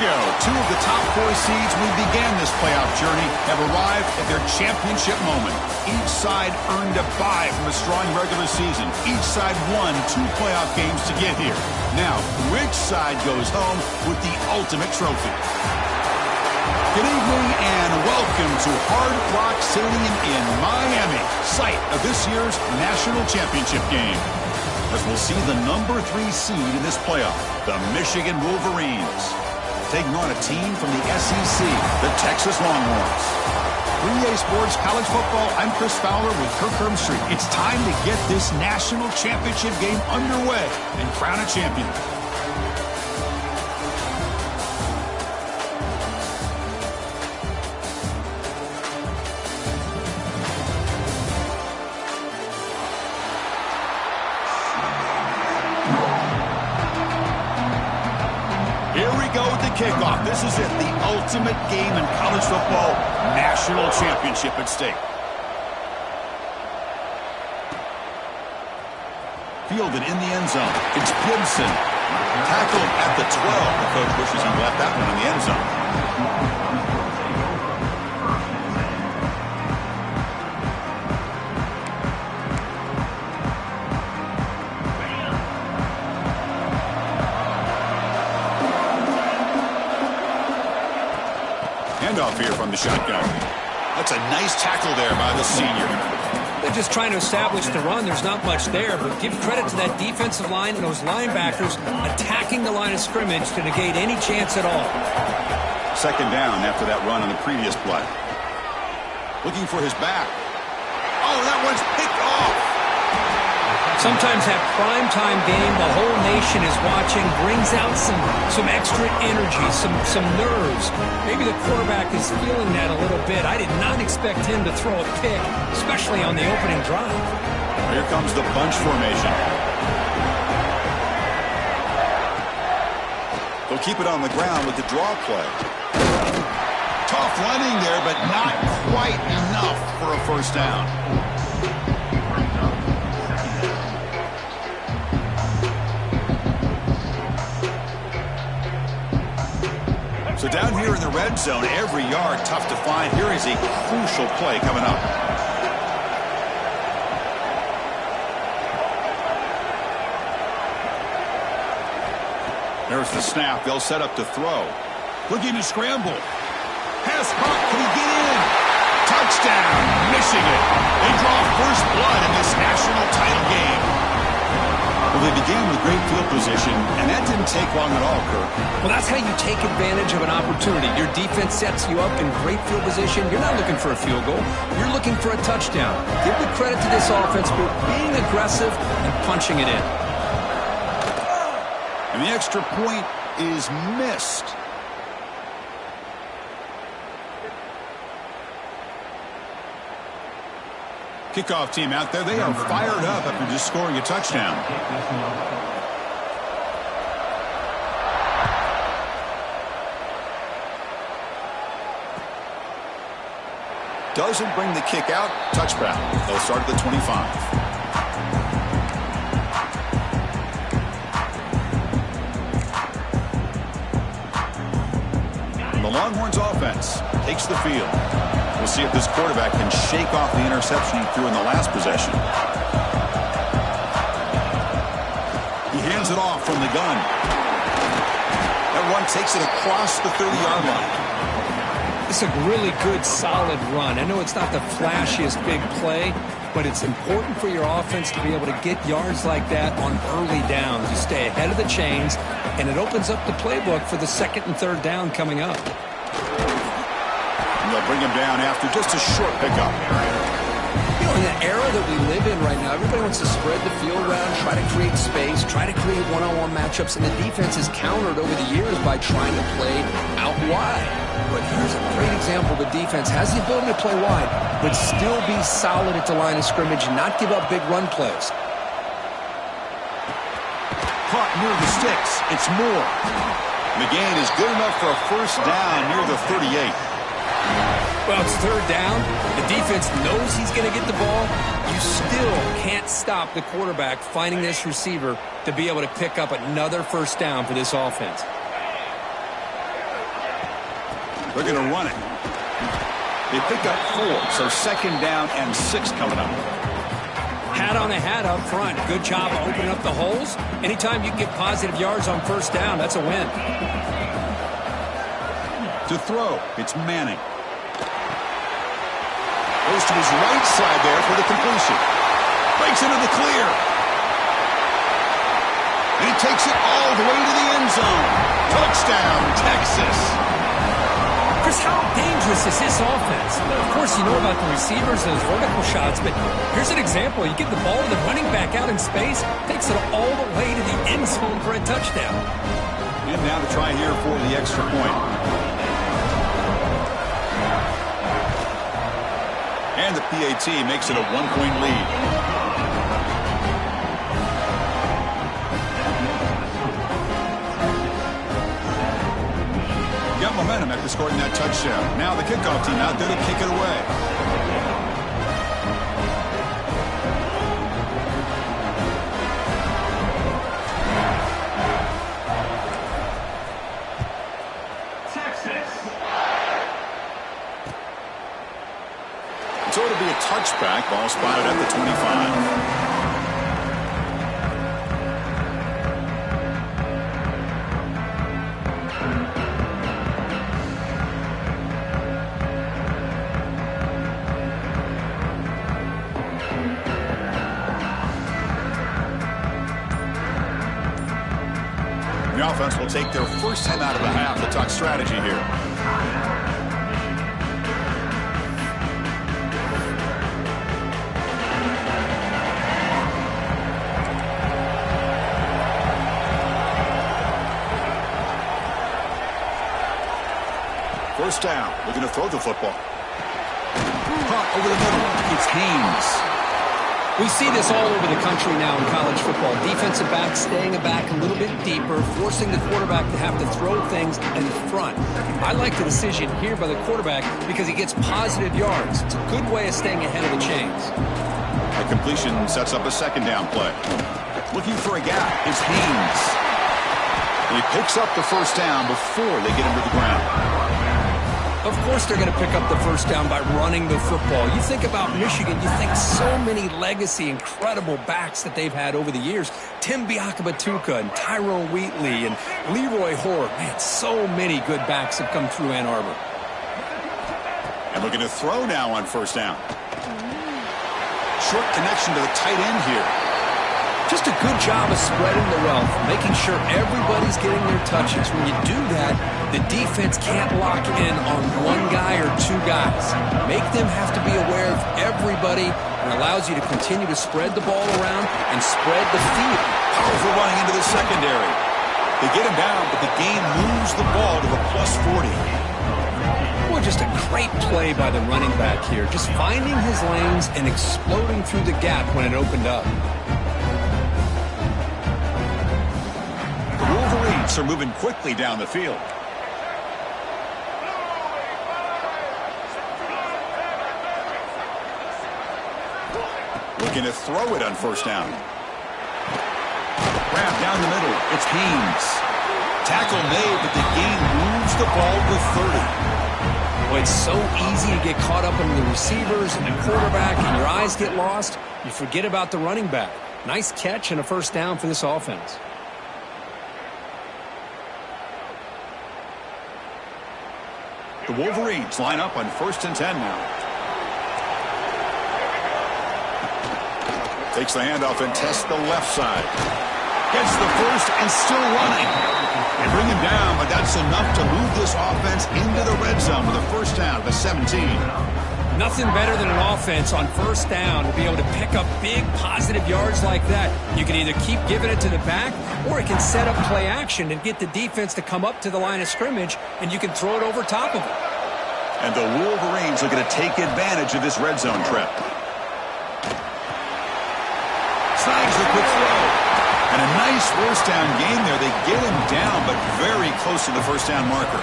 go. Two of the top four seeds we began this playoff journey have arrived at their championship moment. Each side earned a bye from a strong regular season. Each side won 2 playoff games to get here. Now, which side goes home with the ultimate trophy? Good evening and welcome to Hard Rock Stadium in Miami, site of this year's national championship game. As we'll see the number 3 seed in this playoff, the Michigan Wolverines, taking on a team from the SEC, the Texas Longhorns. 3A Sports College Football, I'm Chris Fowler with Kirk Herbstreit. It's time to get this national championship game underway and crown a champion. Kickoff. This is it, the ultimate game in college football, national championship at stake. Fielded in the end zone. It's Gibson. Tackled at the 12. The coach wishes he left that one in the end zone. Off here from the shotgun. That's a nice tackle there by the senior. They're just trying to establish the run. There's not much there, but give credit to that defensive line and those linebackers attacking the line of scrimmage to negate any chance at all. Second down after that run on the previous play. Looking for his back. Oh, that one's picked off. Sometimes that primetime game, the whole nation is watching, brings out some extra energy, some nerves. Maybe the quarterback is feeling that a little bit. I did not expect him to throw a pick, especially on the opening drive. Here comes the bunch formation. They'll keep it on the ground with the draw play. Tough running there, but not quite enough for a first down. So down here in the red zone, every yard tough to find. Here is a crucial play coming up. There's the snap. They'll set up to throw. Looking to scramble. Pass caught. Can he get in? Touchdown, Michigan. They draw first blood in this national title game. Well, they began with great field position, and that didn't take long at all, Kirk. Well, that's how you take advantage of an opportunity. Your defense sets you up in great field position. You're not looking for a field goal. You're looking for a touchdown. Give the credit to this offense for being aggressive and punching it in. And the extra point is missed. Kickoff team out there, they are fired up after just scoring a touchdown. Doesn't bring the kick out. Touchback. They'll start at the 25. The Longhorns offense takes the field. We'll see if this quarterback can shake off the interception he threw in the last possession. He hands it off from the gun. That run takes it across the 30-yard line. It's a really good, solid run. I know it's not the flashiest big play, but it's important for your offense to be able to get yards like that on early downs. You stay ahead of the chains, and it opens up the playbook for the second and third down coming up. They'll bring him down after just a short pickup. You know, in the era that we live in right now, everybody wants to spread the field around, try to create space, try to create one-on-one matchups, and the defense is countered over the years by trying to play out wide. But here's a great example. The defense has the ability to play wide, but still be solid at the line of scrimmage and not give up big run plays. Caught near the sticks. It's Moore. McGann is good enough for a first down near the 38. Well, it's third down. The defense knows he's going to get the ball. You still can't stop the quarterback finding this receiver to be able to pick up another first down for this offense. They're going to run it. They pick up 4, so 2nd down and 6 coming up. Hat on a hat up front. Good job opening up the holes. Anytime you can get positive yards on 1st down, that's a win. To throw, it's Manning. Goes to his right side there for the completion. Breaks into the clear. And he takes it all the way to the end zone. Touchdown, Texas. Chris, how dangerous is this offense? Of course, you know about the receivers, those vertical shots, but here's an example. You get the ball to the running back out in space, takes it all the way to the end zone for a touchdown. And now to try here for the extra point. And the PAT makes it a 1-point lead. Got momentum after scoring that touchdown. Now the kickoff team out there to kick it away. So it'll be a touchback. Ball spotted at the 25. The offense will take their first time out of the half to talk strategy here. First down. Looking to throw the football. Caught over the middle. It's Haynes. We see this all over the country now in college football. Defensive backs staying back a little bit deeper, forcing the quarterback to have to throw things in front. I like the decision here by the quarterback because he gets positive yards. It's a good way of staying ahead of the chains. A completion sets up a 2nd down play. Looking for a gap is Haynes. And he picks up the first down before they get him to the ground. Of course they're going to pick up the first down by running the football. You think about Michigan, you think so many legacy, incredible backs that they've had over the years. Tim Biakabatuka and Tyrone Wheatley and Leroy Hoare. Man, so many good backs have come through Ann Arbor. And looking to throw now on first down. Short connection to the tight end here. Just a good job of spreading the wealth, making sure everybody's getting their touches. When you do that, the defense can't lock in on one guy or 2 guys. Make them have to be aware of everybody and allows you to continue to spread the ball around and spread the field. Powerful running into the secondary. They get him down, but the game moves the ball to a +40. Boy, just a great play by the running back here. Just finding his lanes and exploding through the gap when it opened up. The Wolverines are moving quickly down the field. Looking to throw it on first down. Grab down the middle. It's Haynes. Tackle made, but the gain moves the ball to 30. Boy, it's so easy to get caught up in the receivers and the quarterback, and your eyes get lost. You forget about the running back. Nice catch and a first down for this offense. The Wolverines line up on 1st and 10 now. Takes the handoff and tests the left side. Gets the first and still running. They bring him down, but that's enough to move this offense into the red zone with a first down of the 17. Nothing better than an offense on first down to be able to pick up big positive yards like that. You can either keep giving it to the back, or it can set up play action and get the defense to come up to the line of scrimmage, and you can throw it over top of it. And the Wolverines are going to take advantage of this red zone trip. Snags the quick throw. And a nice first down gain there. They get him down, but very close to the first down marker.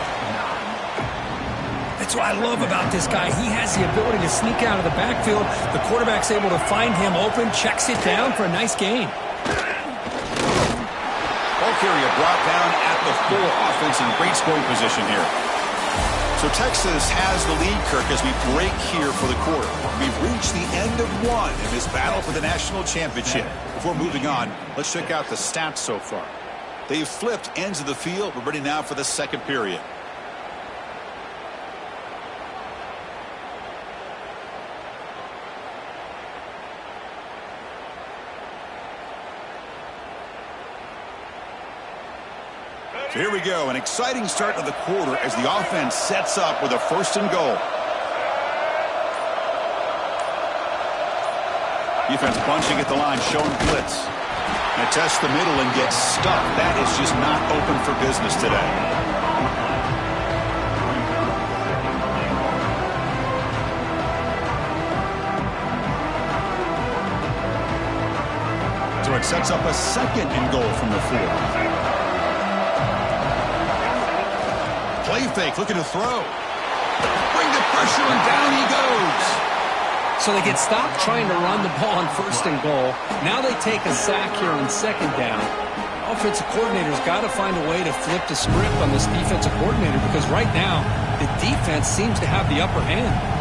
That's what I love about this guy. He has the ability to sneak out of the backfield. The quarterback's able to find him open, checks it down for a nice gain. Ball carrier brought down at the 4. Offense in great scoring position here. So Texas has the lead, Kirk, as we break here for the quarter. We've reached the end of one in this battle for the national championship. Before moving on, let's check out the stats so far. They've flipped ends of the field. We're ready now for the second period. So here we go, an exciting start of the quarter as the offense sets up with a 1st and goal. Defense bunching at the line, showing blitz. And test the middle and get stuck. That is just not open for business today. So it sets up a 2nd and goal from the 4. Play fake, looking to throw. Bring the pressure, and down he goes. So they get stopped trying to run the ball on 1st and goal. Now they take a sack here on 2nd down. Offensive coordinator's got to find a way to flip the script on this defensive coordinator because right now the defense seems to have the upper hand.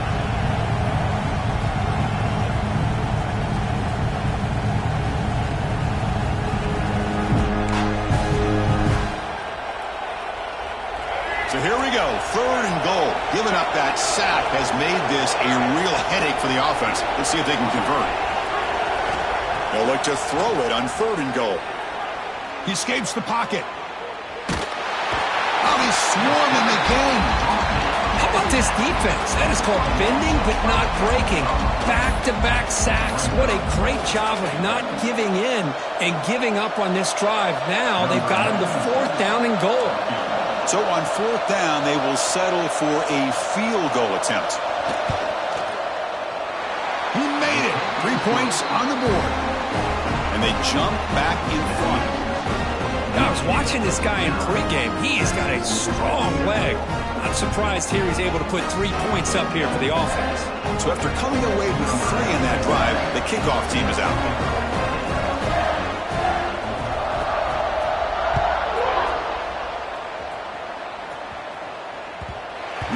So here we go, 3rd and goal. Giving up that sack has made this a real headache for the offense. Let's see if they can convert. They'll look to throw it on 3rd and goal. He escapes the pocket. Oh, he's swarming again. How about this defense? That is called bending but not breaking. Back-to-back sacks. What a great job of not giving in and giving up on this drive. Now they've got him to 4th down and goal. So on 4th down, they will settle for a field goal attempt. He made it. 3 points on the board. And they jump back in front. I was watching this guy in pregame. He has got a strong leg. Not surprised here he's able to put 3 points up here for the offense. So after coming away with 3 in that drive, the kickoff team is out.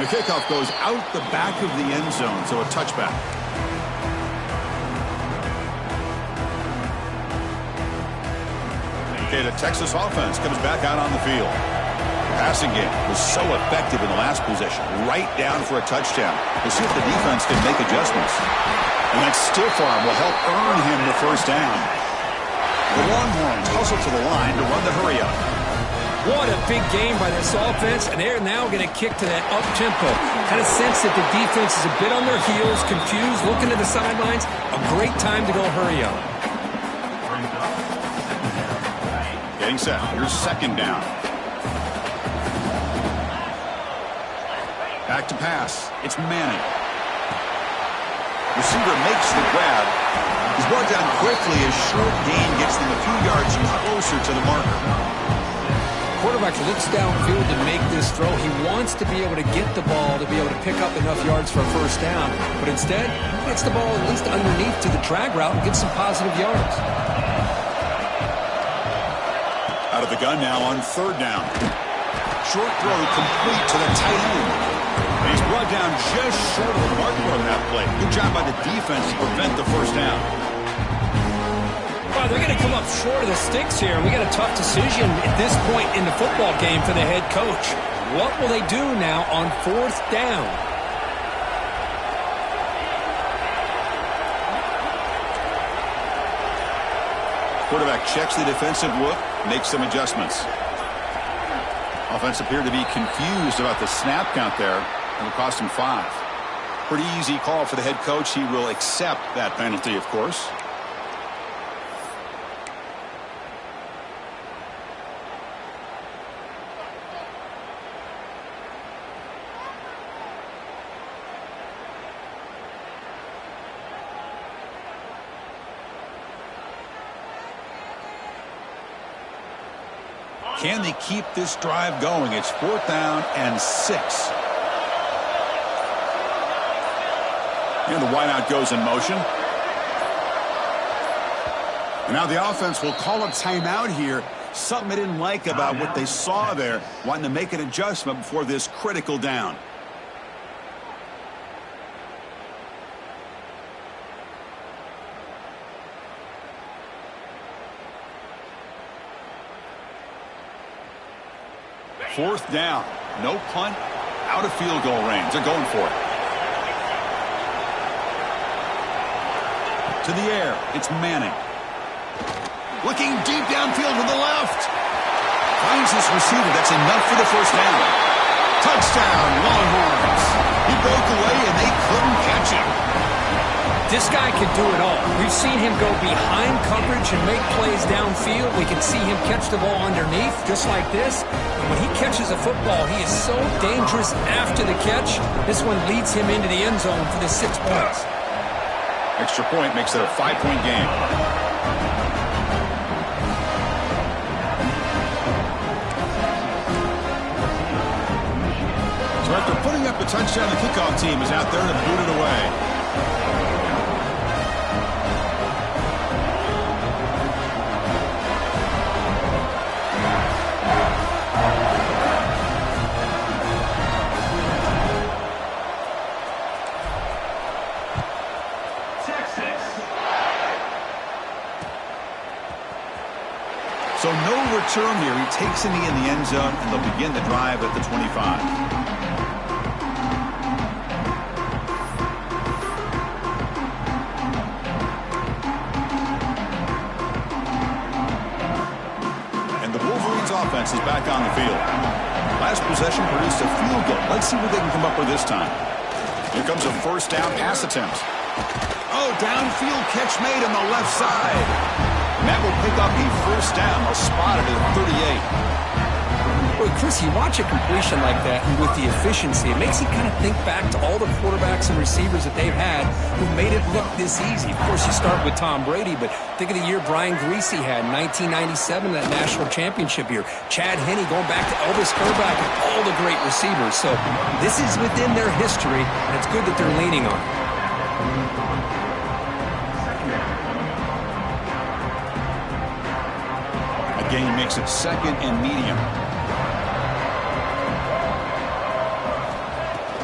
The kickoff goes out the back of the end zone, so a touchback. Okay, the Texas offense comes back out on the field. The passing game was so effective in the last possession, right down for a touchdown. We'll see if the defense can make adjustments. And that stiff arm will help earn him the 1st down. The Longhorns hustle to the line to run the hurry-up. What a big game by this offense, and they're now going to kick to that up-tempo. Kind of sense that the defense is a bit on their heels, confused, looking to the sidelines. A great time to go hurry up. Getting set. Here's 2nd down. Back to pass. It's Manning. Receiver makes the grab. He's brought down quickly as short gain gets them a few yards closer to the marker. Quarterback looks downfield to make this throw. He wants to be able to get the ball to be able to pick up enough yards for a 1st down. But instead, he gets the ball at least underneath to the drag route and gets some positive yards. Out of the gun now on 3rd down. Short throw complete to the tight end. And he's brought down just short of the marker on that play. Good job by the defense to prevent the 1st down. They're going to come up short of the sticks here. We got a tough decision at this point in the football game for the head coach. What will they do now on 4th down? Quarterback checks the defensive look, makes some adjustments. Offense appeared to be confused about the snap count there. It'll cost him 5. Pretty easy call for the head coach. He will accept that penalty, of course. Can they keep this drive going? It's 4th down and 6. And the wideout goes in motion. And now the offense will call a timeout here. Something they didn't like about what they saw there. Wanting to make an adjustment before this critical down. 4th down. No punt. Out of field goal range. They're going for it. To the air. It's Manning. Looking deep downfield to the left. Finds his receiver. That's enough for the 1st down. Touchdown, Longhorns. He broke away and they couldn't catch him. This guy can do it all. We've seen him go behind coverage and make plays downfield. We can see him catch the ball underneath, just like this. And when he catches a football, he is so dangerous after the catch. This one leads him into the end zone for the 6 points. Extra point makes it a 5-point game. So after putting up the touchdown, the kickoff team is out there to boot it away. So no return here. He takes a knee in the end zone, and they'll begin the drive at the 25. And the Wolverines offense is back on the field. Last possession produced a field goal. Let's see what they can come up with this time. Here comes a 1st down pass attempt. Oh, downfield catch made on the left side. And that will pick up a 1st down. They'll spot it at 38. Boy, Chris, you watch a completion like that, and with the efficiency, it makes you kind of think back to all the quarterbacks and receivers that they've had who made it look this easy. Of course, you start with Tom Brady, but think of the year Brian Griese had in 1997, that national championship year. Chad Henne going back to Elvis Grbac and all the great receivers. So this is within their history, and it's good that they're leaning on it. Gain makes it 2nd and medium.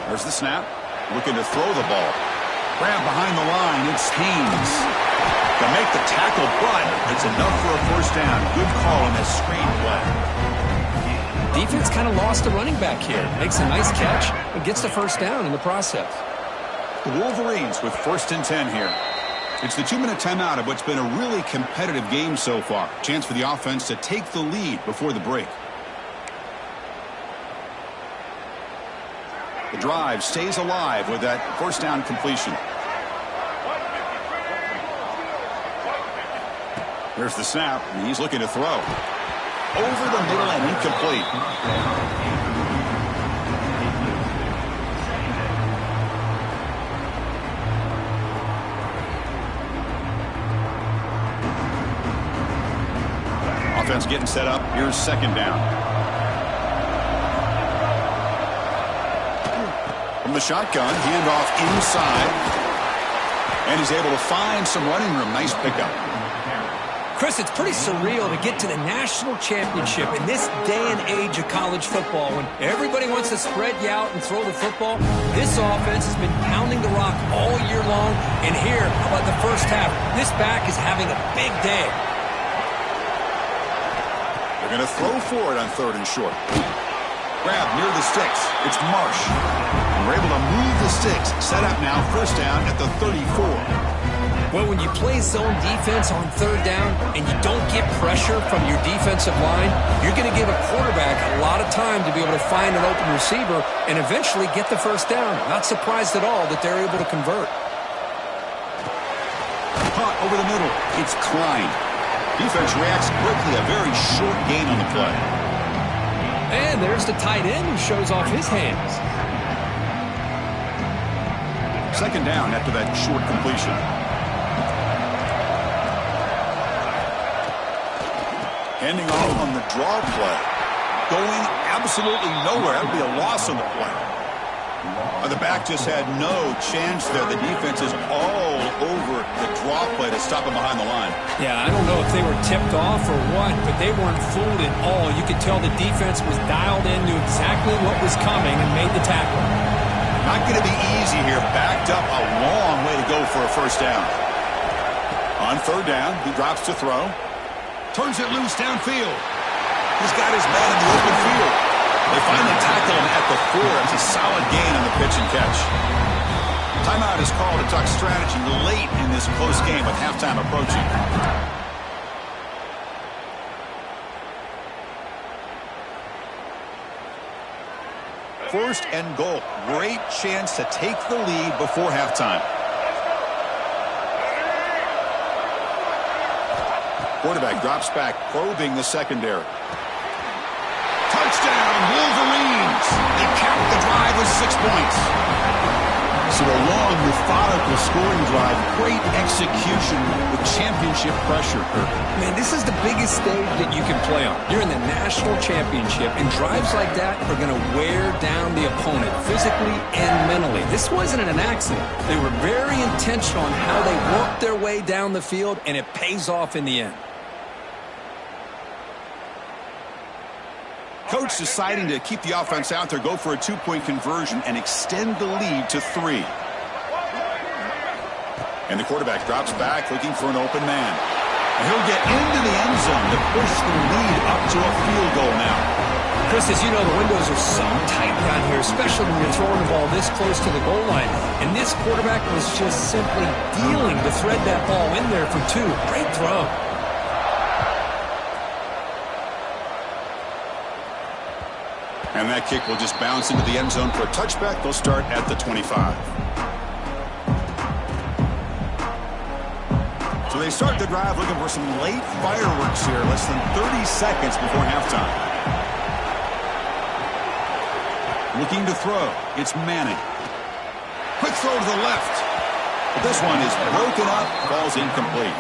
There's the snap. Looking to throw the ball. Grab behind the line. It's Haynes. To make the tackle, but it's enough for a 1st down. Good call on this screen play. Defense kind of lost a running back here. Makes a nice catch and gets the 1st down in the process. The Wolverines with 1st and 10 here. It's the 2-minute timeout of what's been a really competitive game so far. Chance for the offense to take the lead before the break. The drive stays alive with that 1st down completion. There's the snap, and he's looking to throw. Over the middle and incomplete. Offense getting set up. Here's 2nd down. From the shotgun, handoff inside. And he's able to find some running room. Nice pickup. Chris, it's pretty surreal to get to the national championship in this day and age of college football when everybody wants to spread you out and throw the football. This offense has been pounding the rock all year long. And here, how about the 1st half? This back is having a big day. They're going to throw for it on 3rd and short. Grab near the sticks. It's Marsh. And we're able to move the sticks. Set up now, 1st down at the 34. Well, when you play zone defense on 3rd down and you don't get pressure from your defensive line, you're going to give a quarterback a lot of time to be able to find an open receiver and eventually get the 1st down. Not surprised at all that they're able to convert. Caught over the middle. It's Klein. Defense reacts quickly. A very short gain on the play. And there's the tight end who shows off his hands. 2nd down after that short completion. Handing off on the draw play. Going absolutely nowhere. That would be a loss on the play. The back just had no chance there. The defense is all over the draw play to stop him behind the line. Yeah, I don't know if they were tipped off or what, but they weren't fooled at all. You could tell the defense was dialed in, knew exactly what was coming, and made the tackle. Not going to be easy here. Backed up a long way to go for a 1st down. On 3rd down, he drops to throw. Turns it loose downfield. He's got his man in the open field. They finally tackle him at the 4. It's a solid gain on the pitch and catch. Timeout is called to talk strategy late in this close game with halftime approaching. First and goal. Great chance to take the lead before halftime. Quarterback drops back, probing the secondary. Touchdown, Wolverines! They cap the drive with 6 points. So a long, methodical scoring drive. Great execution with championship pressure, Kirk. Man, this is the biggest stage that you can play on. You're in the national championship, and drives like that are going to wear down the opponent physically and mentally. This wasn't an accident. They were very intentional on how they worked their way down the field, and it pays off in the end. Coach deciding to keep the offense out there, go for a 2-point conversion, and extend the lead to 3. And the quarterback drops back, looking for an open man. And he'll get into the end zone to push the lead up to a field goal now. Chris, as you know, the windows are so tight down here, especially when you're throwing the ball this close to the goal line. And this quarterback was just simply dealing to thread that ball in there for 2. Great throw. And that kick will just bounce into the end zone for a touchback. They'll start at the 25. So they start the drive looking for some late fireworks here, less than 30 seconds before halftime. Looking to throw. It's Manning. Quick throw to the left. But this one is broken up, falls incomplete.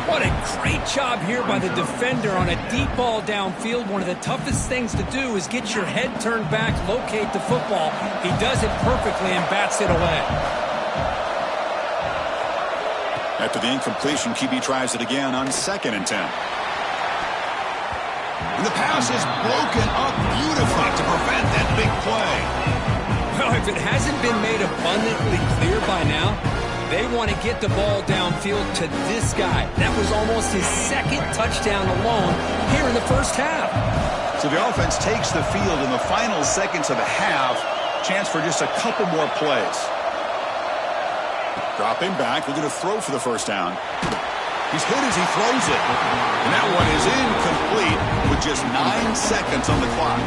What a great job here by the defender on a deep ball downfield. One of the toughest things to do is get your head turned back, locate the football. He does it perfectly and bats it away. After the incompletion, QB tries it again on 2nd and 10. And the pass is broken up beautifully to prevent that big play. Well, if it hasn't been made abundantly clear by now, they want to get the ball downfield to this guy. That was almost his 2nd touchdown alone here in the first half. So the offense takes the field in the final seconds of the half. Chance for just a couple more plays. Dropping back, looking to throw for the first down. He's hit as he throws it. And that one is incomplete with just 9 seconds on the clock.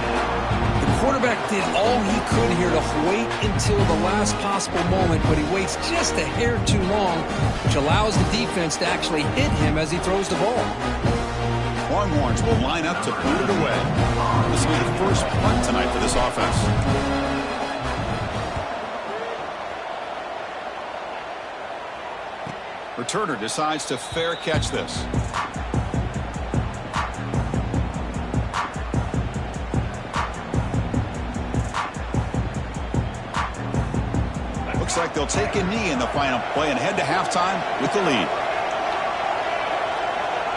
The quarterback did all he could here to wait until the last possible moment, but he waits just a hair too long, which allows the defense to actually hit him as he throws the ball. Longhorns will line up to boot it away. This will be the first punt tonight for this offense. Returner decides to fair catch this. Looks like they'll take a knee in the final play and head to halftime with the lead.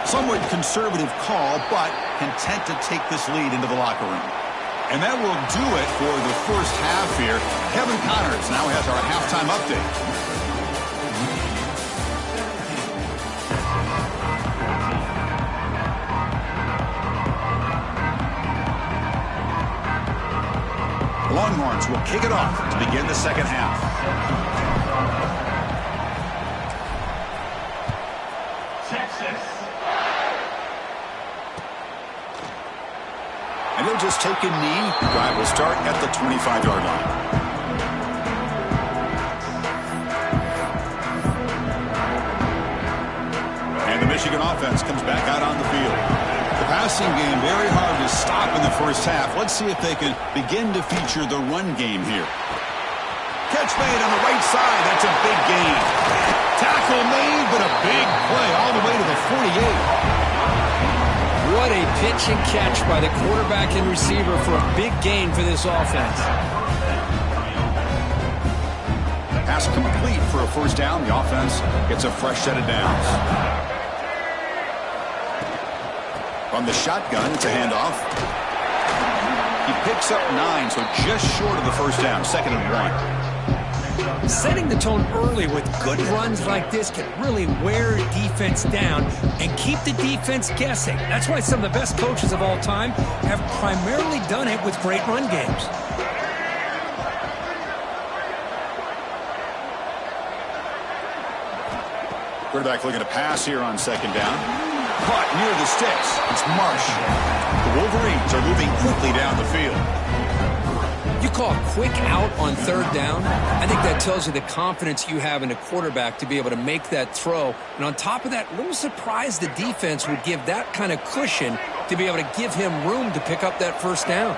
Somewhat conservative call, but content to take this lead into the locker room. And that will do it for the first half here. Kevin Connors now has our halftime update. The Longhorns will kick it off to begin the second half. Texas. And they'll just take a knee. The drive will start at the 25-yard line. And the Michigan offense comes back out on the field. The passing game very hard to stop in the first half. Let's see if they can begin to feature the run game here. Catch made on the right side. That's a big gain. Tackle made, but a big play all the way to the 48. What a pitch and catch by the quarterback and receiver for a big gain for this offense. Pass complete for a first down. The offense gets a fresh set of downs. From the shotgun, it's a handoff. He picks up 9, so just short of the first down. 2nd and 1. Setting the tone early with good runs like this can really wear defense down and keep the defense guessing. That's why some of the best coaches of all time have primarily done it with great run games. Quarterback looking to pass here on second down. Caught near the sticks. It's Marsh. The Wolverines are moving quickly down the field. You call a quick out on third down. I think that tells you the confidence you have in a quarterback to be able to make that throw. And on top of that, a little surprised the defense would give that kind of cushion to be able to give him room to pick up that first down.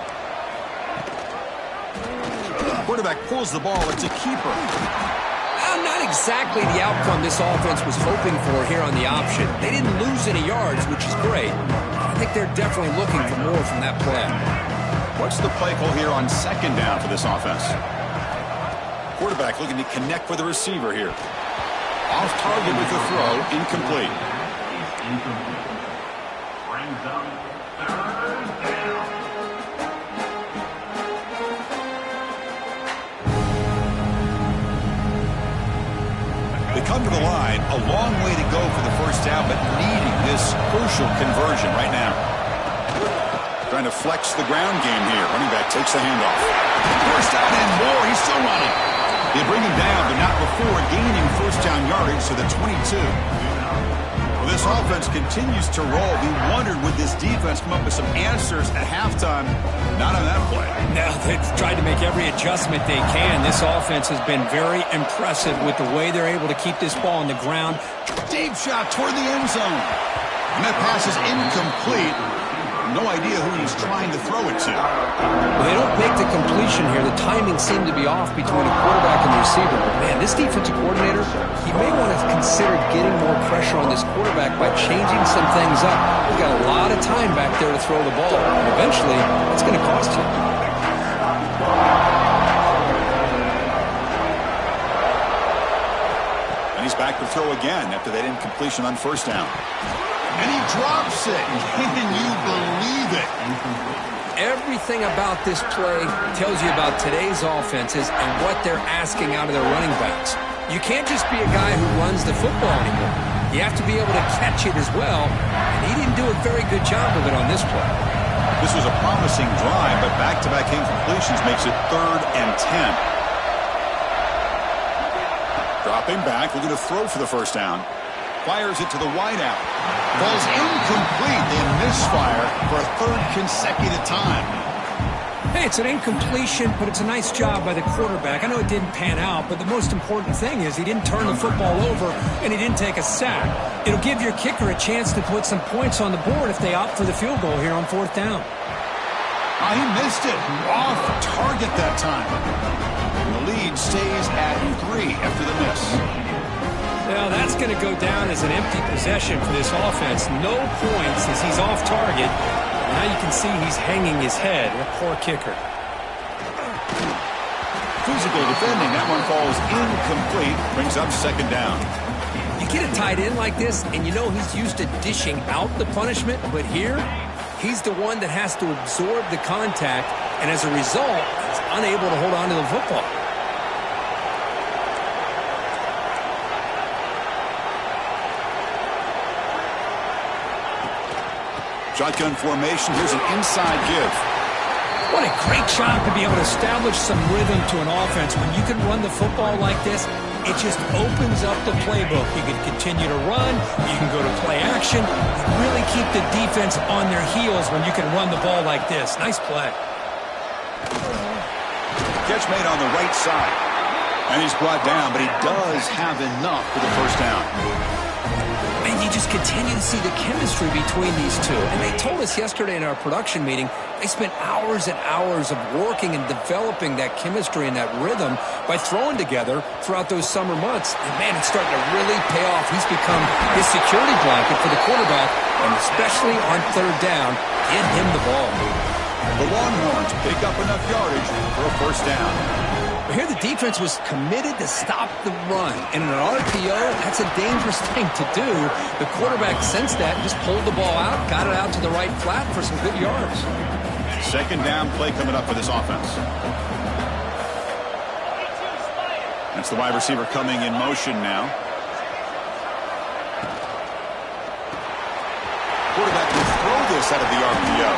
Quarterback pulls the ball. It's a keeper. Not exactly the outcome this offense was hoping for here on the option. They didn't lose any yards, which is great. I think they're definitely looking for more from that play. What's the play call here on second down for this offense? Quarterback looking to connect with the receiver here. Off target with the throw, incomplete. Brings up third down. They come to the line, a long way to go for the first down, but needing this crucial conversion right now. Trying to flex the ground game here. Running back takes the handoff. First down and more. He's still running. They bring him down, but not before gaining first down yardage to the 22. Well, this offense continues to roll. We wondered, would this defense come up with some answers at halftime? Not on that play. Now they've tried to make every adjustment they can. This offense has been very impressive with the way they're able to keep this ball on the ground. Deep shot toward the end zone. And that pass is incomplete. No idea who he's trying to throw it to. Well, they don't make the completion here. The timing seemed to be off between the quarterback and the receiver. But man, this defensive coordinator, he may want to consider getting more pressure on this quarterback by changing some things up. We've got a lot of time back there to throw the ball. And eventually, it's going to cost you. And he's back to throw again after that incompletion on first down. And he drops it. Can you believe it? Everything about this play tells you about today's offenses and what they're asking out of their running backs. You can't just be a guy who runs the football anymore. You have to be able to catch it as well, and he didn't do a very good job of it on this play. This was a promising drive, but back-to-back incompletions makes it 3rd and 10. Dropping back, looking to throw for the first down. Fires it to the wideout. Ball's incomplete. They misfire for a 3rd consecutive time. Hey, it's an incompletion, but it's a nice job by the quarterback. I know it didn't pan out, but the most important thing is he didn't turn the football over and he didn't take a sack. It'll give your kicker a chance to put some points on the board if they opt for the field goal here on 4th down. He missed it. Off target that time. And the lead stays at 3 after the miss. Now that's going to go down as an empty possession for this offense. No points as he's off target. Now you can see he's hanging his head. A poor kicker. Physical defending. That one falls incomplete. Brings up second down. You get a tight end like this, and you know he's used to dishing out the punishment, but here, he's the one that has to absorb the contact, and as a result, he's unable to hold on to the football. Shotgun formation. Here's an inside give. What a great job to be able to establish some rhythm to an offense. When you can run the football like this, it just opens up the playbook. You can continue to run. You can go to play action. You really keep the defense on their heels when you can run the ball like this. Nice play. Catch made on the right side. And he's brought down, but he does have enough for the first down. And you just continue to see the chemistry between these two. And they told us yesterday in our production meeting, they spent hours and hours of working and developing that chemistry and that rhythm by throwing together throughout those summer months. And man, it's starting to really pay off. He's become his security blanket for the quarterback, and especially on 3rd down, get him the ball. The Longhorns pick up enough yardage for a first down. But here the defense was committed to stop the run. And in an RPO, that's a dangerous thing to do. The quarterback sensed that and just pulled the ball out, got it out to the right flat for some good yards. Second down play coming up for this offense. And It's the wide receiver coming in motion now. Quarterback will throw this out of the RPO.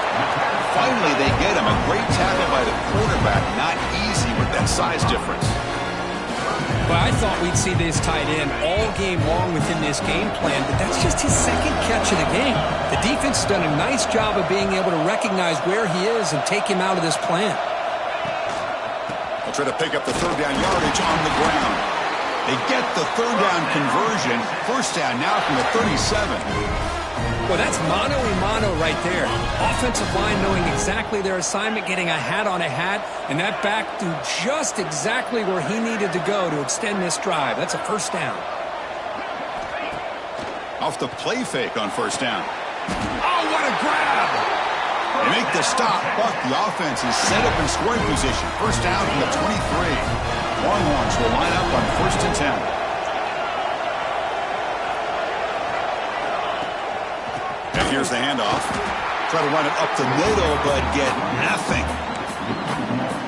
Finally, they get him. A great tackle by the quarterback. Not easy with that size difference. Well, I thought we'd see this tight end all game long within this game plan, but that's just his second catch of the game. The defense has done a nice job of being able to recognize where he is and take him out of this plan. They'll try to pick up the third down yardage on the ground. They get the third down conversion. First down now from the 37. Well, that's mano-a-mano right there. Offensive line knowing exactly their assignment, getting a hat on a hat, and that back to just exactly where he needed to go to extend this drive. That's a first down. Off the play fake on first down. Oh, what a grab! They make the stop, but the offense is set up in scoring position. First down from the 23. Longhorns will line up on 1st and 10. And here's the handoff. Try to run it up the middle, but get nothing.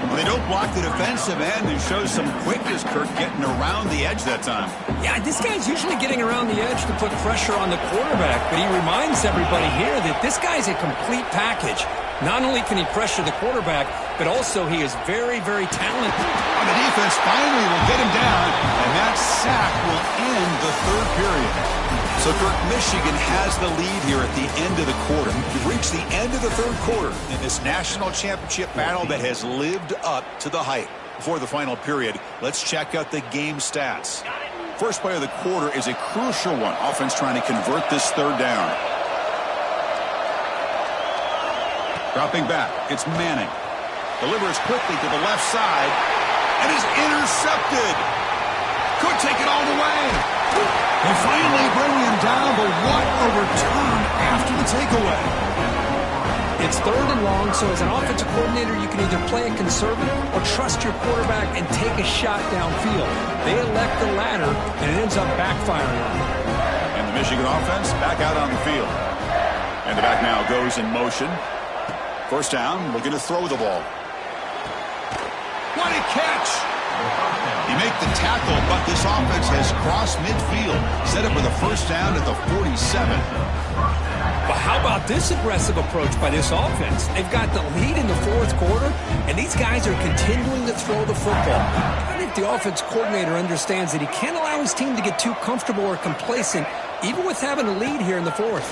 Well, they don't block the defensive end and show some quickness, Kirk, getting around the edge that time. Yeah, this guy's usually getting around the edge to put pressure on the quarterback, but he reminds everybody here that this guy's a complete package. Not only can he pressure the quarterback, but also he is very, very talented. And the defense finally will get him down, and that sack will end the third period. So, Kirk, Michigan has the lead here at the end of the quarter. We've reached the end of the third quarter in this national championship battle that has lived up to the hype. Before the final period, let's check out the game stats. First play of the quarter is a crucial one. Offense trying to convert this third down. Dropping back, it's Manning. Delivers quickly to the left side, and is intercepted. Could take it all the way. They finally bring him down, but what a return after the takeaway. It's third and long, so as an offensive coordinator, you can either play it conservative or trust your quarterback and take a shot downfield. They elect the latter, and it ends up backfiring on them. And the Michigan offense back out on the field. And the back now goes in motion. First down, looking to throw the ball. What a catch! He make the tackle, but this offense has crossed midfield. Set up with a first down at the 47. But how about this aggressive approach by this offense? They've got the lead in the fourth quarter, and these guys are continuing to throw the football. I think the offense coordinator understands that he can't allow his team to get too comfortable or complacent, even with having a lead here in the fourth.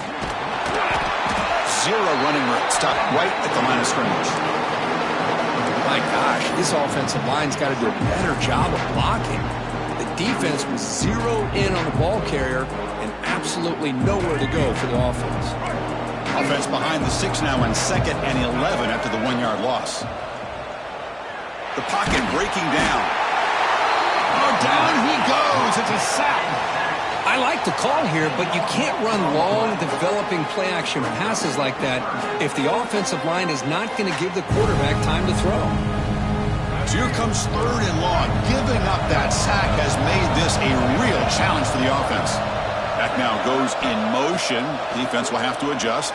Zero running room. Stopped right at the line of scrimmage. My gosh, this offensive line's got to do a better job of blocking. The defense was zeroed in on the ball carrier and absolutely nowhere to go for the offense. Offense behind the 6 now on 2nd and 11 after the 1-yard loss. The pocket breaking down. Oh, down he goes. It's a sack. I like the call here, but you can't run long, developing play-action passes like that if the offensive line is not going to give the quarterback time to throw. So here comes third and long. Giving up that sack has made this a real challenge for the offense. Back now goes in motion. Defense will have to adjust.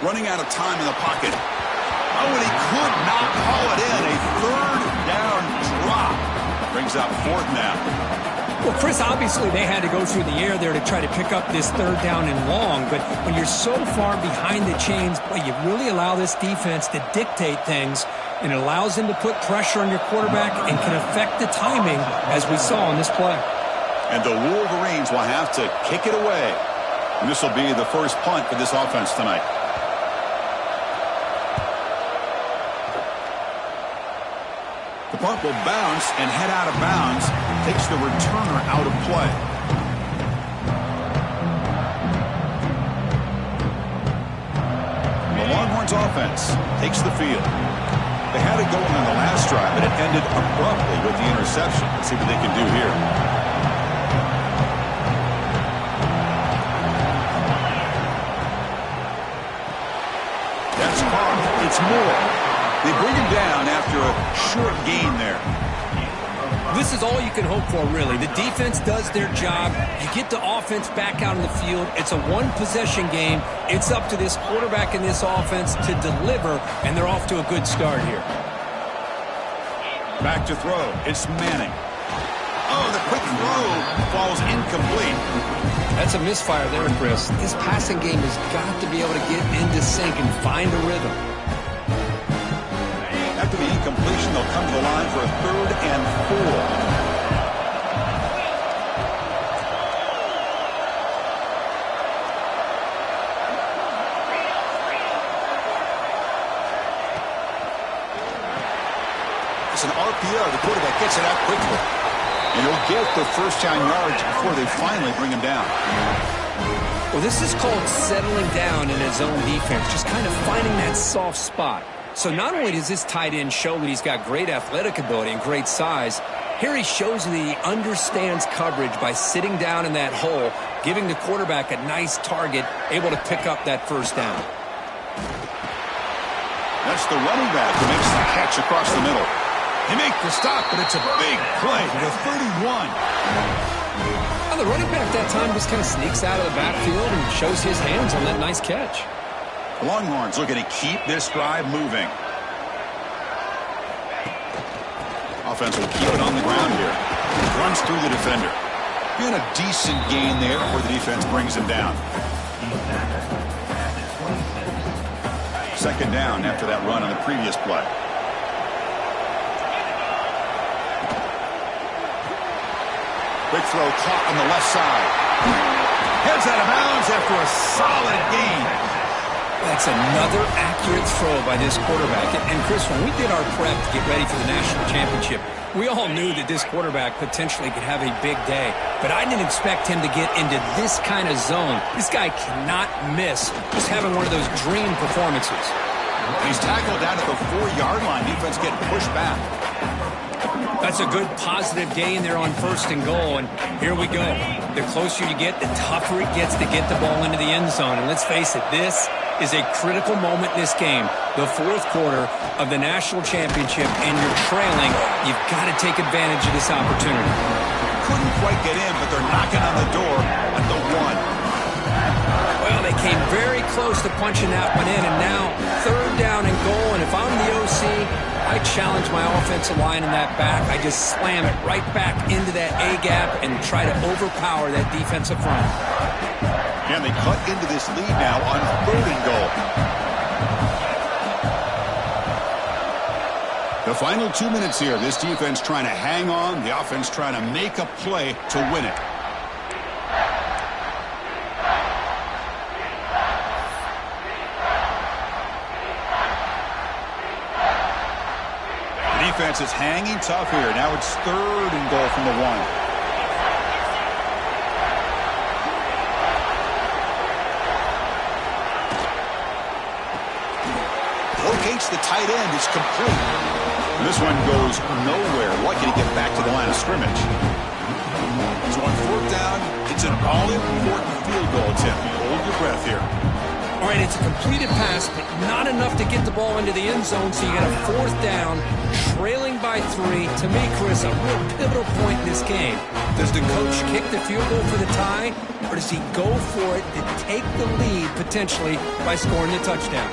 Running out of time in the pocket. Oh, and he could not haul it in. A third down drop. Brings up fourth now. Well, Chris, obviously they had to go through the air there to try to pick up this third down and long, but when you're so far behind the chains, boy, you really allow this defense to dictate things, and it allows them to put pressure on your quarterback and can affect the timing, as we saw on this play. And the Wolverines will have to kick it away. And this will be the first punt for this offense tonight. The punt will bounce and head out of bounds. Takes the returner out of play. The Longhorns offense takes the field. They had it going on the last drive, but it ended abruptly with the interception. Let's see what they can do here. That's caught. It's Moore. They bring him down after a short gain there. This is all you can hope for, really. The defense does their job. You get the offense back out on the field. It's a one-possession game. It's up to this quarterback and this offense to deliver, and they're off to a good start here. Back to throw. It's Manning. quick throw falls incomplete. That's a misfire there, Chris. This passing game has got to be able to get into sync and find a rhythm. After the incompletion, they'll come to the line for a 3rd and 4. It's an RPO. The quarterback gets it out quickly. And he'll get the first down yards before they finally bring him down. Well, this is called settling down in his own defense, just kind of finding that soft spot. So not only does this tight end show that he's got great athletic ability and great size, here he shows that he understands coverage by sitting down in that hole, giving the quarterback a nice target, able to pick up that first down. That's the running back who makes the catch across the middle. They make the stop, but it's a big play to the 31. Well, the running back that time just kind of sneaks out of the backfield and shows his hands on that nice catch. The Longhorns looking to keep this drive moving. Offense will keep it on the ground here. Runs through the defender. And a decent gain there before the defense brings him down. 2nd down after that run on the previous play. Quick throw caught on the left side. Heads out of bounds after a solid gain. That's another accurate throw by this quarterback. And Chris, when we did our prep to get ready for the national championship, we all knew that this quarterback potentially could have a big day. But I didn't expect him to get into this kind of zone. This guy cannot miss just having one of those dream performances. He's tackled down at the 4-yard line. Defense getting pushed back. That's a good positive gain there on 1st and goal, and here we go. The closer you get, the tougher it gets to get the ball into the end zone. And let's face it, this is a critical moment in this game. The 4th quarter of the national championship, and you're trailing. You've got to take advantage of this opportunity. Couldn't quite get in, but they're knocking on the door at the 1. Well, they came very close to punching that one in, and now 3rd down and goal. And if I'm the OC, I challenge my offensive line in that back. I just slam it right back into that A-gap and try to overpower that defensive front. And they cut into this lead now on 3rd and goal. The final 2 minutes here. This defense trying to hang on. The offense trying to make a play to win it. Defense is hanging tough here. Now it's 3rd and goal from the 1. Locates the tight end. It's complete. And this one goes nowhere. Lucky to get back to the line of scrimmage. So on 4th down, it's an all-important field goal attempt. Hold your breath here. All right, it's a completed pass, but not enough to get the ball into the end zone, so you got a 4th down, trailing by 3. To me, Chris, a real pivotal point in this game. Does the coach kick the field goal for the tie, or does he go for it to take the lead, potentially, by scoring the touchdown?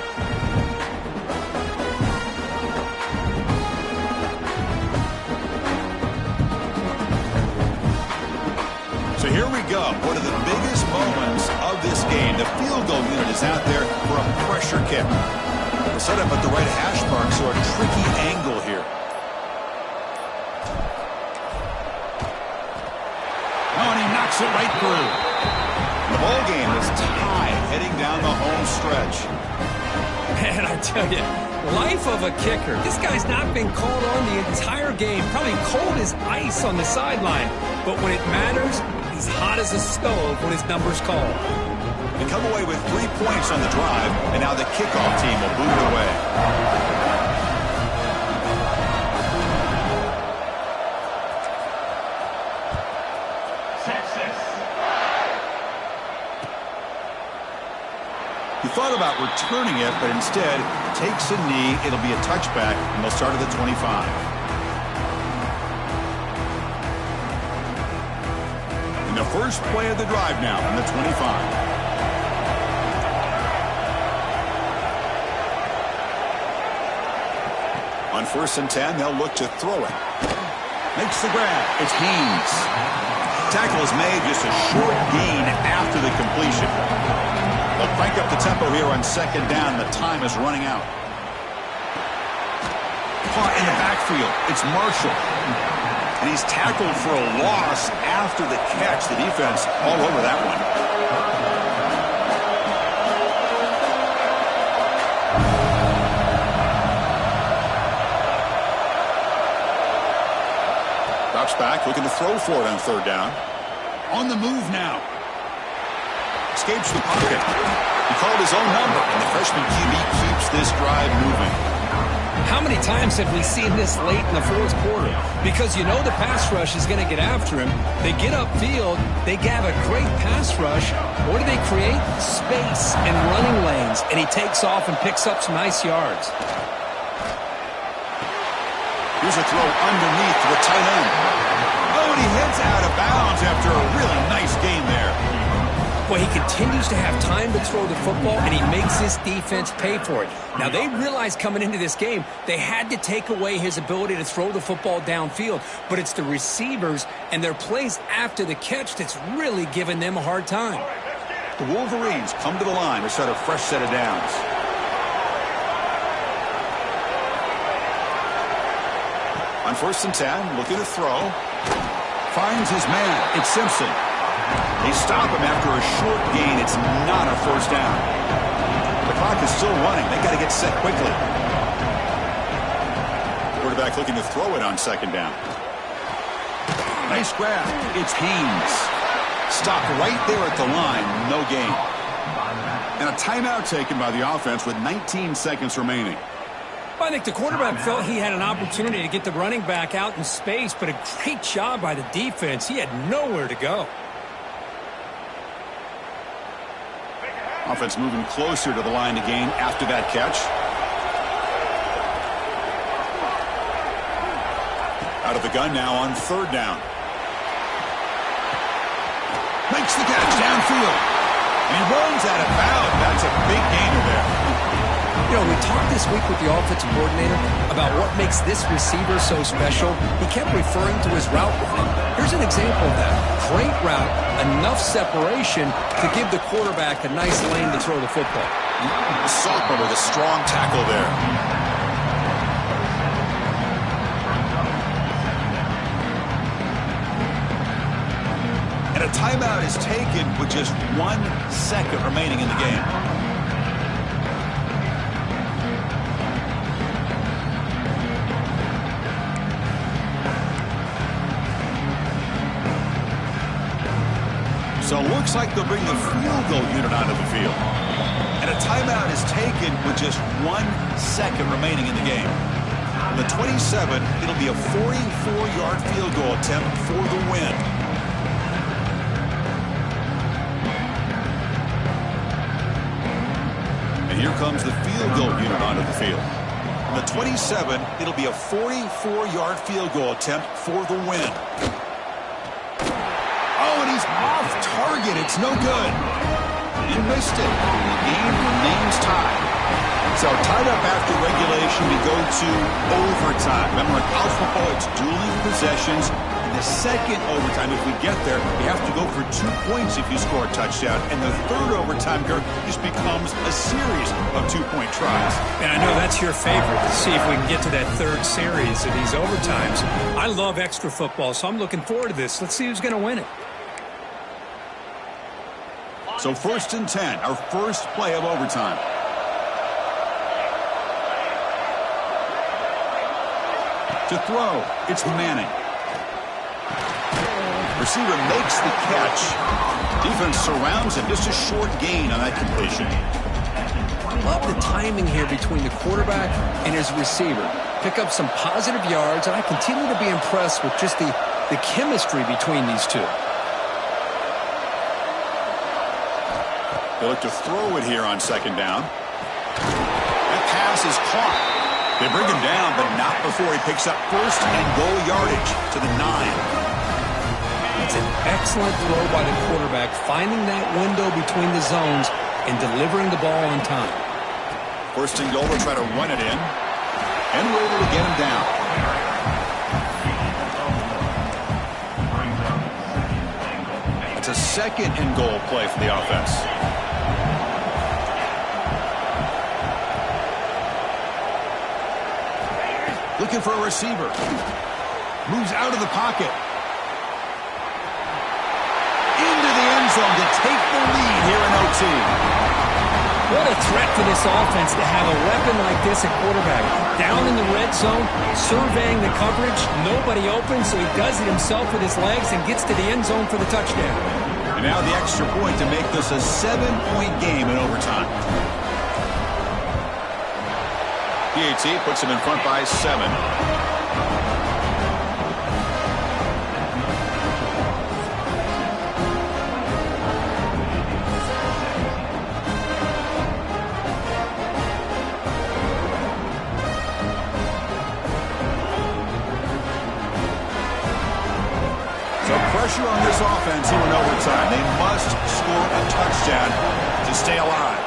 So here we go. One of the biggest moments of this game. The field goal unit is out there for a pressure kick. Set up at the right hash mark, so a tricky angle here. Oh, and he knocks it right through. The ball game is tied heading down the home stretch. Man, I tell you, life of a kicker. This guy's not been called on the entire game. Probably cold as ice on the sideline. But when it matters, he's hot as a stove when his number's called. They come away with 3 points on the drive, and now the kickoff team will boot it away. He thought about returning it, but instead takes a knee. It'll be a touchback, and they'll start at the 25. And the first play of the drive now on the 25. On 1st and 10, they'll look to throw it. Makes the grab. It's Haynes. Tackle is made, just a short gain after the completion. They'll crank up the tempo here on second down. The time is running out. Caught in the backfield. It's Marshall. And he's tackled for a loss after the catch. The defense all over that one. Drops back, looking to throw for it on third down. On the move now. Escapes the pocket. He called his own number, and the freshman QB keeps this drive moving. How many times have we seen this late in the fourth quarter? Because you know the pass rush is going to get after him. They get upfield, they have a great pass rush. What do they create? Space and running lanes. And he takes off and picks up some nice yards. Here's a throw underneath to the tight end. Oh, and he heads out of bounds after a really nice game there. Well, he continues to have time to throw the football, and he makes his defense pay for it. Now, they realized coming into this game they had to take away his ability to throw the football downfield, but it's the receivers and their plays after the catch that's really giving them a hard time. The Wolverines come to the line to set a fresh set of downs. On 1st and 10, looking to throw. Finds his man. It's Simpson. They stop him after a short gain. It's not a first down. The clock is still running. They got to get set quickly. Quarterback looking to throw it on second down. Nice grab. It's Haynes. Stopped right there at the line. No gain. And a timeout taken by the offense with 19 seconds remaining. I think the quarterback felt he had an opportunity to get the running back out in space, but a great job by the defense. He had nowhere to go. Offense moving closer to the line to gain after that catch. Out of the gun now on third down. Makes the catch downfield. And he runs out of bounds. That's a big gainer there. You know, we talked this week with the offensive coordinator about what makes this receiver so special. He kept referring to his route running. Here's an example of that. Great route, enough separation to give the quarterback a nice lane to throw the football. Sophomore with a strong tackle there. And a timeout is taken with just 1 second remaining in the game. So it looks like they'll bring the field goal unit onto the field. And a timeout is taken with just 1 second remaining in the game. On the 27, it'll be a 44-yard field goal attempt for the win. And here comes the field goal unit onto the field. On the 27, it'll be a 44-yard field goal attempt for the win. Oh, and he's off target. It's no good. He missed it. The game remains tied. So tied up after regulation, we go to overtime. Remember, in college football, it's dueling possessions. In the second overtime, if we get there, you have to go for 2 points if you score a touchdown. And the third overtime, Kirk, just becomes a series of 2-point tries. And I know that's your favorite, to see if we can get to that third series of these overtimes. I love extra football, so I'm looking forward to this. Let's see who's going to win it. So 1st and 10, our first play of overtime. To throw, it's Manning. Receiver makes the catch. Defense surrounds him. Just a short gain on that completion. Love the timing here between the quarterback and his receiver. Pick up some positive yards, and I continue to be impressed with just the chemistry between these two. They look to throw it here on second down. That pass is caught. They bring him down, but not before he picks up first and goal yardage to the 9. It's an excellent throw by the quarterback, finding that window between the zones and delivering the ball on time. 1st and goal, we'll try to run it in. And we're able to get him down. a second and goal play for the offense. Looking for a receiver. Moves out of the pocket. Into the end zone to take the lead here in OT. What a threat for this offense to have a weapon like this at quarterback. Down in the red zone, surveying the coverage, nobody open, so he does it himself with his legs and gets to the end zone for the touchdown. And now the extra point to make this a 7-point game in overtime. PAT puts him in front by 7. Pressure on this offense here in overtime. They must score a touchdown to stay alive.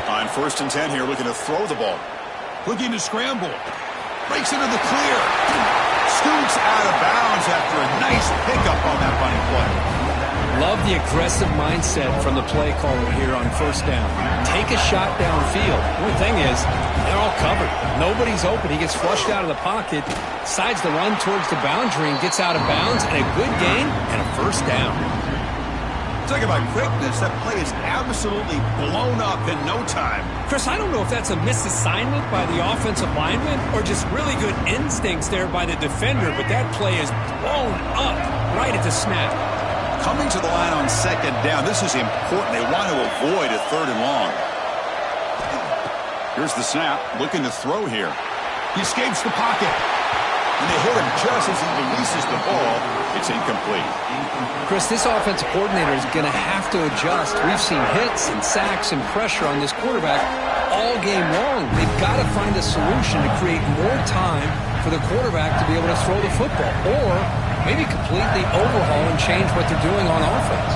On 1st and 10 here, looking to throw the ball. Looking to scramble. Breaks into the clear. Scoots out of bounds after a nice pickup on that running play. Love the aggressive mindset from the play caller here on 1st down. Take a shot downfield. The only thing is, they're all covered. Nobody's open. He gets flushed out of the pocket, decides to run towards the boundary and gets out of bounds, and a good gain and a 1st down. Talk about quickness. That play is absolutely blown up in no time. Chris, I don't know if that's a misassignment by the offensive lineman or just really good instincts there by the defender, but that play is blown up right at the snap. Coming to the line on 2nd down. This is important. They want to avoid a 3rd and long. Here's the snap. Looking to throw here. He escapes the pocket. And they hit him just as he releases the ball. It's incomplete. Chris, this offensive coordinator is going to have to adjust. We've seen hits and sacks and pressure on this quarterback all game long. They've got to find a solution to create more time for the quarterback to be able to throw the football, or maybe completely overhaul and change what they're doing on offense.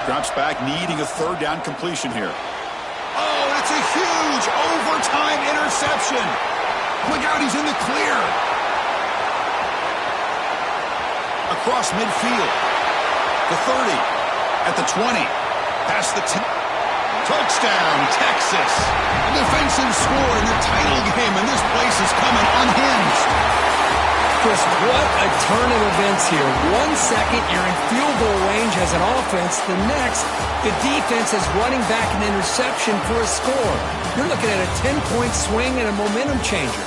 Drops back, needing a 3rd down completion here. Oh, it's a huge overtime interception. Look out, he's in the clear. Across midfield. The 30. At the 20. Past the 10. Touchdown, Texas. A defensive score in the title game, and this place is coming unhinged. Chris, what a turn of events here. 1 second, you're in field goal range as an offense. The next, the defense is running back an interception for a score. You're looking at a 10-point swing and a momentum changer.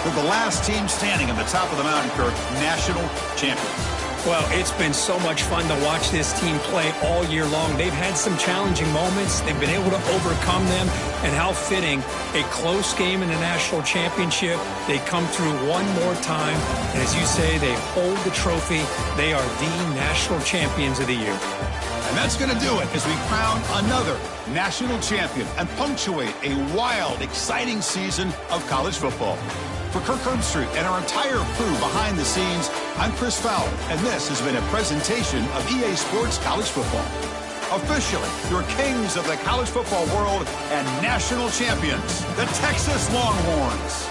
With the last team standing on the top of the mountain, Kirk, national champions. Well, it's been so much fun to watch this team play all year long. They've had some challenging moments. They've been able to overcome them. And how fitting, a close game in the national championship. They come through one more time. And as you say, they hold the trophy. They are the national champions of the year. And that's going to do it as we crown another national champion and punctuate a wild, exciting season of college football. For Kirk Herbstreit and our entire crew behind the scenes, I'm Chris Fowler, and this has been a presentation of EA Sports College Football. Officially, your kings of the college football world and national champions, the Texas Longhorns.